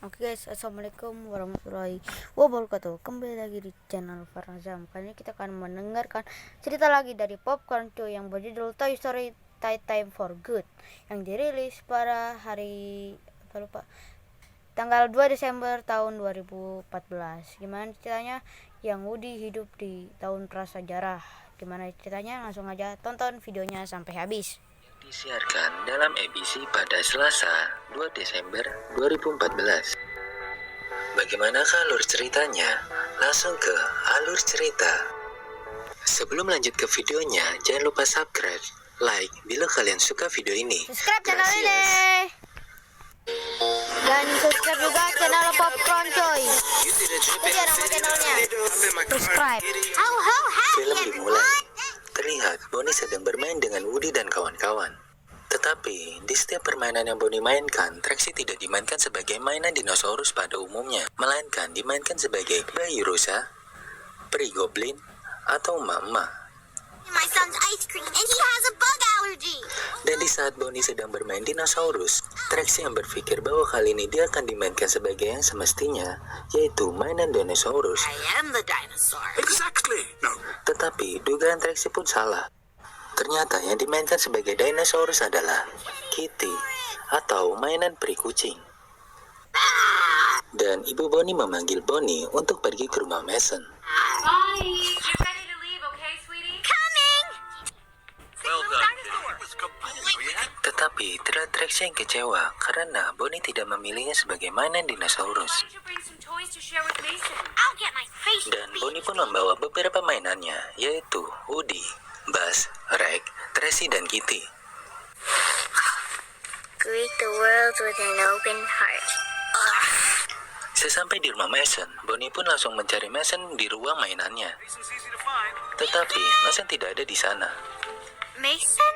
Oke guys, assalamualaikum warahmatullahi wabarakatuh. Kembali lagi di channel Farazam. Kali ini kita akan mendengarkan cerita lagi dari Popcorn Cuy yang berjudul Toy Story Time for Good yang dirilis pada tanggal 2 Desember tahun 2014. Gimana ceritanya yang Woody hidup di tahun prasejarah? Gimana ceritanya? Langsung aja tonton videonya sampai habis. Disiarkan dalam ABC pada Selasa 2 Desember 2014. Bagaimanakah alur ceritanya? Langsung ke alur cerita. Sebelum lanjut ke videonya, jangan lupa subscribe, like bila kalian suka video ini. Subscribe channel ini. Dan subscribe juga channel Popcorn Cuy. Itu nama channelnya. Subscribe. Film dimulai. Terlihat Bonnie sedang bermain dengan Woody dan kawan-kawan. Tetapi, di setiap permainan yang Bonnie mainkan, Trixie tidak dimainkan sebagai mainan dinosaurus pada umumnya, melainkan dimainkan sebagai bayi rusa, peri goblin, atau emak-emak. My son's ice cream and he has a bug allergy. Dan di saat Bonnie sedang bermain dinosaurus, Trixie yang berpikir bahwa kali ini dia akan dimainkan sebagai yang semestinya, yaitu mainan dinosaurus. I am the dinosaur. Exactly. No. Tetapi, dugaan Trixie pun salah. Ternyata yang dimainkan sebagai dinosaurus adalah Kitty, atau mainan peri kucing. Dan ibu Bonnie memanggil Bonnie untuk pergi ke rumah Mason. Bonnie, you ready to leave, okay, sweetie? Coming. Well done. It was completely. Tetapi terlihat Trixie yang kecewa karena Bonnie tidak memilihnya sebagai mainan dinosaurus. Why don't you bring some toys to share with Mason? I'll get my face Dan beat. Bonnie pun membawa beberapa mainannya, yaitu Woody, Buzz, Rex, Tracy, dan Kitty. Greet the world with an open heart. Sesampai di rumah Mason, Bonnie pun langsung mencari Mason di ruang mainannya. Mason's easy to find. Tetapi Mason tidak ada di sana. Mason?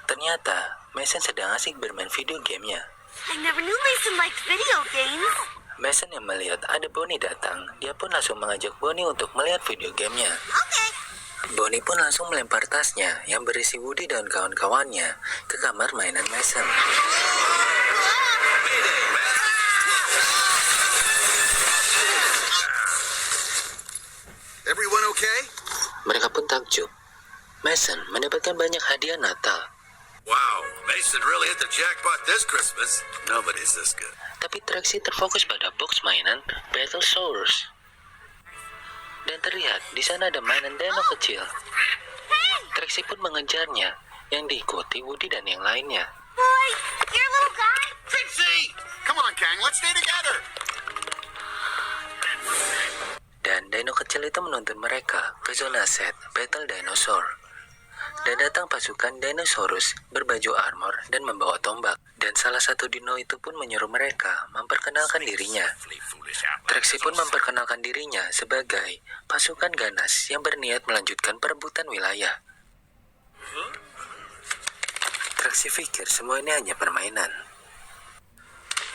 Ternyata Mason sedang asik bermain video gamenya. I never knew Mason liked video games. Mason yang melihat ada Bonnie datang, dia pun langsung mengajak Bonnie untuk melihat video gamenya. Okay. Bonnie pun langsung melempar tasnya yang berisi Woody dan kawan-kawannya ke kamar mainan Mason. Everyone okay? Mereka pun takjub. Mason mendapatkan banyak hadiah Natal. Wow, Mason really hit the jackpot this Christmas. Nobody's this good. Tapi Trixie terfokus pada box mainan Battlesaurus. Dan terlihat di sana ada mainan dino kecil. Trixie pun mengejarnya, yang diikuti Woody dan yang lainnya. Boy, your little guy. Trixie! Come on, Kang, let's stay together. Dan dino kecil itu menuntun mereka ke zona set Battle Dinosaur. Dan datang pasukan dinosaurus berbaju armor dan membawa tombak. Dan salah satu dino itu pun menyuruh mereka memperkenalkan dirinya. Trixie pun memperkenalkan dirinya sebagai pasukan ganas yang berniat melanjutkan perebutan wilayah. Trixie pikir semua ini hanya permainan.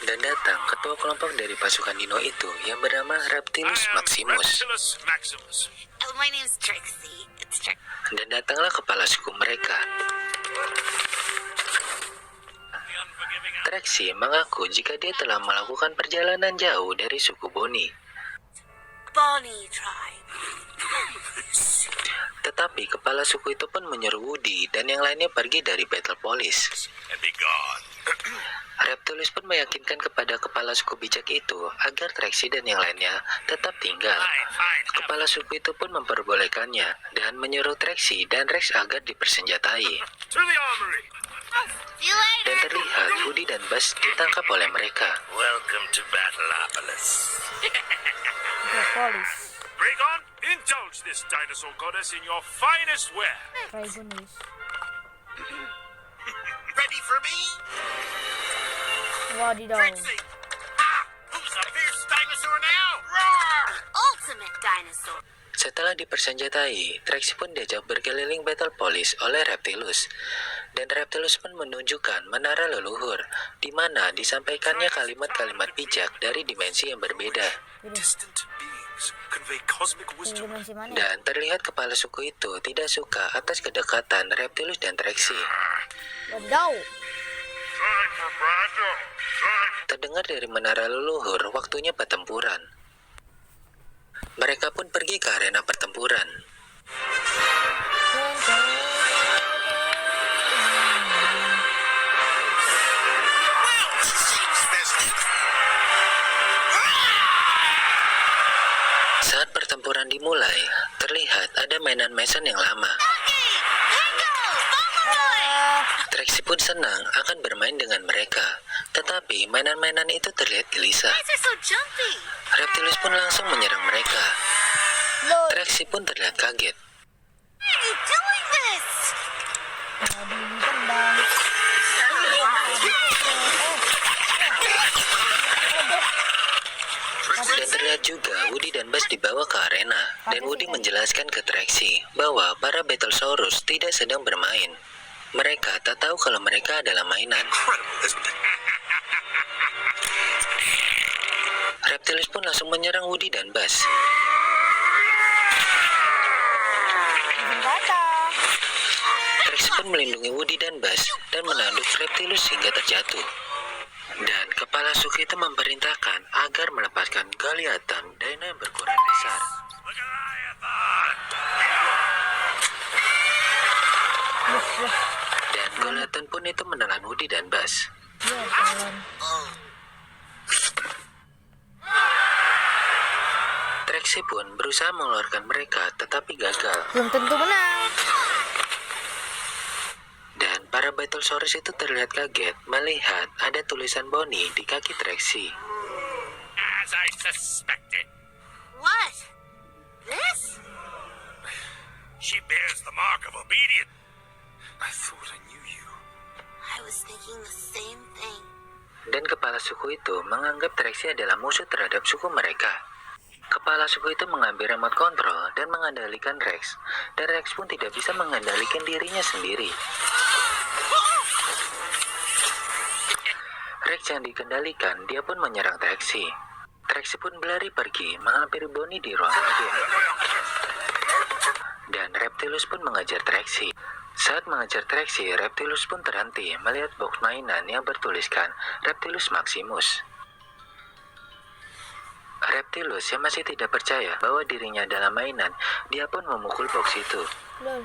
Dan datang ketua kelompok dari pasukan dino itu yang bernama Reptilus Maximus. Maximus. Oh, my name's Trixie. It's Trixie. Dan datanglah kepala suku mereka. Trixie mengaku jika dia telah melakukan perjalanan jauh dari suku Bonnie. Bonnie tribe. Tetapi kepala suku itu pun menyuruh Woody dan yang lainnya pergi dari Battlepolis. And be gone. Reptilus pun meyakinkan kepada kepala suku bijak itu agar Trixie dan yang lainnya tetap tinggal. Fine. Kepala suku itu pun memperbolehkannya dan menyuruh Trixie dan Rex agar dipersenjatai. To the armory. See you Dan later. terlihat Woody dan Buzz ditangkap oleh mereka. Welcome to Battleopolis. Polis. Rhaegon, indulge this dinosaur goddess in your finest wear. Trigonis. Ready for me? Wadidaw. Trixie! Ah! Who's a fierce dinosaur now? Roar! Ultimate dinosaur. Setelah dipersenjatai, Trixie pun diajak berkeliling Battlepolis oleh Reptilus. Dan Reptilus pun menunjukkan menara leluhur, di mana disampaikannya kalimat-kalimat bijak dari dimensi yang berbeda. Distant beings convey cosmic Ini wisdom. dimensi mana? Dan terlihat kepala suku itu tidak suka atas kedekatan Reptilus dan Trixie. Wadidaw. Time for battle. Time. Terdengar dari menara leluhur waktunya pertempuran. Mereka pun pergi ke arena pertempuran. Saat pertempuran dimulai, terlihat ada mainan Mason yang lama. Trixie pun senang akan bermain dengan mereka, tetapi mainan-mainan itu terlihat gelisah. They're so jumpy. Reptilus pun langsung menyerang mereka. Lol. Trixie pun terlihat kaget. Why are you doing this? Ditendang. Dan terlihat juga Woody dan Buzz dibawa ke arena. Dan Woody menjelaskan ke Trixie bahwa para Battlesaurus tidak sedang bermain. Mereka tak tahu kalau mereka adalah mainan. Incredible, isn't it? Reptilus pun langsung menyerang Woody dan Buzz. Kata. Trixie pun melindungi Woody dan Buzz dan menanduk Reptilus hingga terjatuh. Dan kepala suku itu memerintahkan agar melepaskan Goliathon, dino yang berukuran besar. Dan Goliathon pun itu menelan Woody dan Buzz. Ya, kawan. Trixie pun berusaha mengeluarkan mereka tetapi gagal. Belum tentu menang. Dan para Battlesaurus itu terlihat kaget melihat ada tulisan Bonnie di kaki Trixie. As I suspected, What? This? she bears the mark of obedience. I thought I knew you. I was thinking the same thing. Dan kepala suku itu menganggap Trixie adalah musuh terhadap suku mereka. Kepala suku itu mengambil remote control dan mengendalikan Rex. Dan Rex pun tidak bisa mengendalikan dirinya sendiri. Rex yang dikendalikan, dia pun menyerang Trixie. Trixie pun berlari pergi, menghampiri Bonnie di ruangan game. Dan Reptilus pun mengejar Trixie. Saat mengejar Trixie, Reptilus pun terhenti melihat box mainan yang bertuliskan Reptilus Maximus. Reptilus yang masih tidak percaya bahwa dirinya adalah mainan, dia pun memukul box itu. Lol.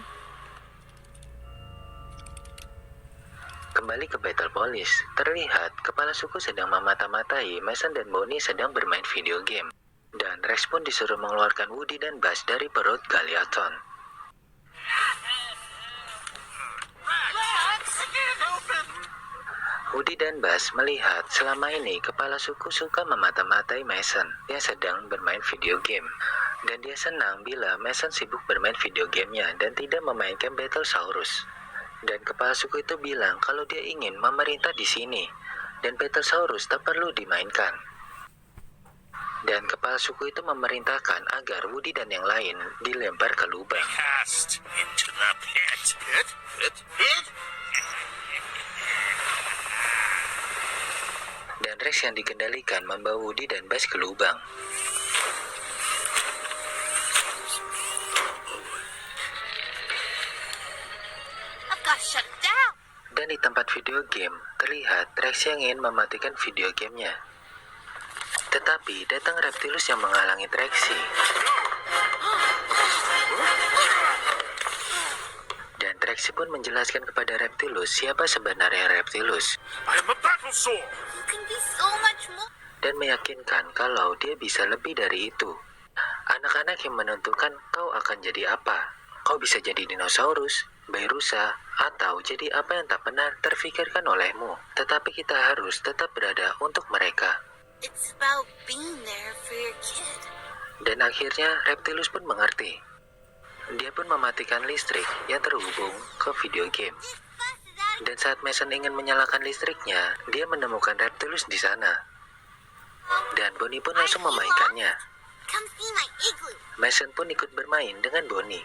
Kembali ke Battle Police, terlihat kepala suku sedang memata-matai Mason dan Bonnie sedang bermain video game. Dan Rex pun disuruh mengeluarkan Woody dan Buzz dari perut Goliathon. Woody dan Buzz melihat selama ini kepala suku suka memata-matai Mason yang sedang bermain video game. Dan dia senang bila Mason sibuk bermain video gamenya dan tidak memainkan Battlesaurus. Dan kepala suku itu bilang kalau dia ingin memerintah di sini dan Battlesaurus tak perlu dimainkan. Dan kepala suku itu memerintahkan agar Woody dan yang lain dilempar ke lubang. Cast into the pit. Pit? Pit? Pit? Dan Rex yang dikendalikan membawa Woody dan Buzz ke lubang. I've got to shut it down. Dan di tempat video game, terlihat Rex yang ingin mematikan video gamenya. Tetapi datang Reptilus yang menghalangi Trixie. Dan Trixie pun menjelaskan kepada Reptilus siapa sebenarnya Reptilus. I am a Battlesaur. You can be so much more. Dan meyakinkan kalau dia bisa lebih dari itu. Anak-anak yang menentukan kau akan jadi apa. Kau bisa jadi dinosaurus, bayi rusa, atau jadi apa yang tak pernah terfikirkan olehmu. Tetapi kita harus tetap berada untuk mereka. It's about being there for your kid. Dan akhirnya Reptilus pun mengerti. Dia pun mematikan listrik yang terhubung ke video game. This bus is out. Dan saat Mason ingin menyalakan listriknya, dia menemukan Reptilus di sana. Dan Bonnie pun langsung memainkannya. Come see my igloo. Mason pun ikut bermain dengan Bonnie.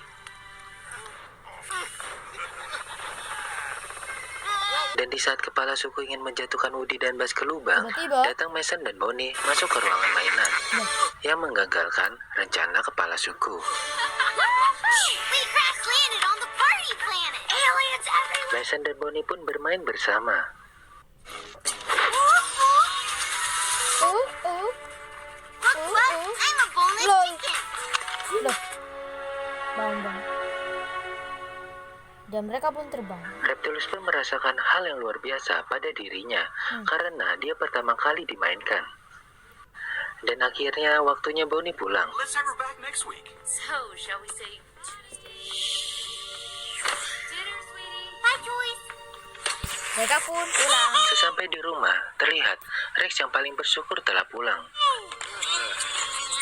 Dan di saat kepala suku ingin menjatuhkan Woody dan Buzz ke lubang, Tiba-tiba. datang Mason dan Bonnie masuk ke ruangan mainan yang menggagalkan rencana kepala suku. We crash landed on the party planet. Aliens everywhere. Mason dan Bonnie pun bermain bersama. Look, Bud, I'm a boneless Lol. chicken. Loh. Bang. Dan mereka pun terbang. Reptilus pun merasakan hal yang luar biasa pada dirinya karena dia pertama kali dimainkan. Dan akhirnya waktunya Bonnie pulang. Let's have her back next week. So, shall we say Tuesday? Dinner, sweetie. Bye, Joyce. Mereka pun pulang. Sesampai di rumah, terlihat Rex yang paling bersyukur telah pulang.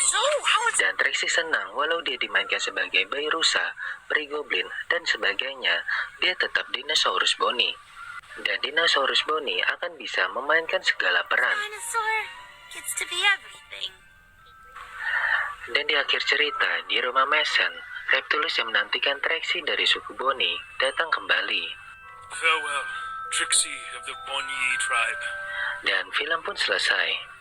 So, how was Dan Trixie senang walau dia dimainkan sebagai bayi rusa, peri goblin, dan sebagainya, dia tetap dinosaurus Bonnie. Dan dinosaurus Bonnie akan bisa memainkan segala peran. dinosaur gets to be everything? Dan di akhir cerita, di rumah Mason, Reptilus yang menantikan Trixie dari suku Bonnie datang kembali. Farewell, Trixie of the Bonnie tribe. Dan film pun selesai.